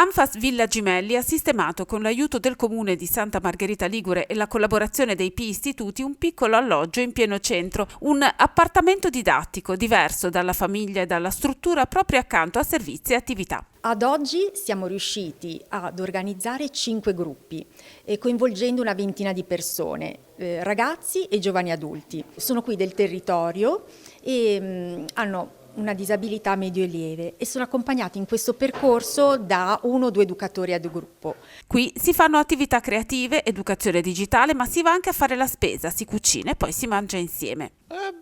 Anfas Villa Gimelli ha sistemato con l'aiuto del comune di Santa Margherita Ligure e la collaborazione dei Pi Istituti un piccolo alloggio in pieno centro, un appartamento didattico diverso dalla famiglia e dalla struttura proprio accanto a servizi e attività. Ad oggi siamo riusciti ad organizzare 5 gruppi, coinvolgendo una ventina di persone, ragazzi e giovani adulti. Sono qui del territorio e hanno una disabilità medio e lieve e sono accompagnati in questo percorso da 1 o 2 educatori ad gruppo. Qui si fanno attività creative, educazione digitale, ma si va anche a fare la spesa, si cucina e poi si mangia insieme.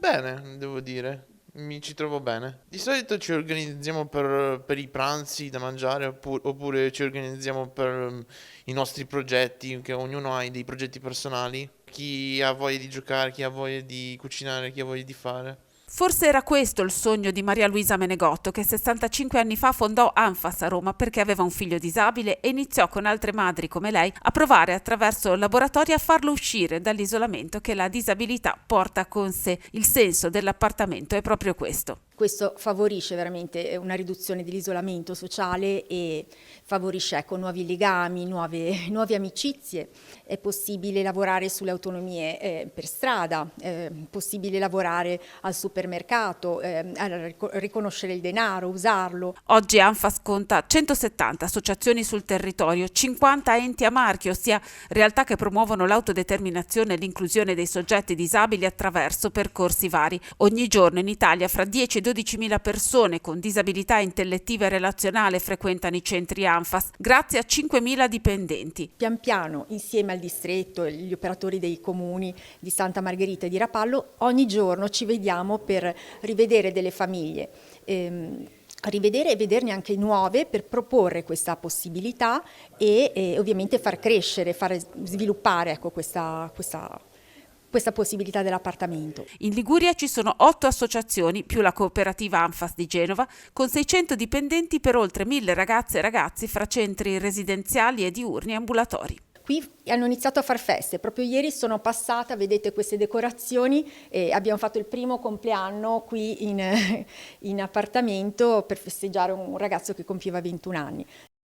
Bene, devo dire. Mi ci trovo bene. Di solito ci organizziamo per i pranzi da mangiare oppure ci organizziamo per i nostri progetti, che ognuno ha dei progetti personali. Chi ha voglia di giocare, chi ha voglia di cucinare, chi ha voglia di fare. Forse era questo il sogno di Maria Luisa Menegotto, che 65 anni fa fondò Anfas a Roma perché aveva un figlio disabile e iniziò con altre madri come lei a provare attraverso laboratori a farlo uscire dall'isolamento che la disabilità porta con sé. Il senso dell'appartamento è proprio questo. Questo favorisce veramente una riduzione dell'isolamento sociale e favorisce nuovi legami, nuove amicizie. È possibile lavorare sulle autonomie per strada, è possibile lavorare al supermercato, riconoscere il denaro, usarlo. Oggi Anfas conta 170 associazioni sul territorio, 50 enti a marchio, ossia realtà che promuovono l'autodeterminazione e l'inclusione dei soggetti disabili attraverso percorsi vari. Ogni giorno in Italia fra 10 e 12.000 persone con disabilità intellettiva e relazionale frequentano i centri Anfas, grazie a 5.000 dipendenti. Pian piano, insieme al distretto e gli operatori dei comuni di Santa Margherita e di Rapallo, ogni giorno ci vediamo per rivedere delle famiglie, rivedere e vederne anche nuove per proporre questa possibilità e ovviamente far crescere, far sviluppare questa possibilità dell'appartamento. In Liguria ci sono 8 associazioni più la cooperativa Anfas di Genova con 600 dipendenti per oltre 1.000 ragazze e ragazzi fra centri residenziali e diurni e ambulatori. Qui hanno iniziato a far feste, proprio ieri sono passata, vedete queste decorazioni, e abbiamo fatto il primo compleanno qui in appartamento per festeggiare un ragazzo che compiva 21 anni.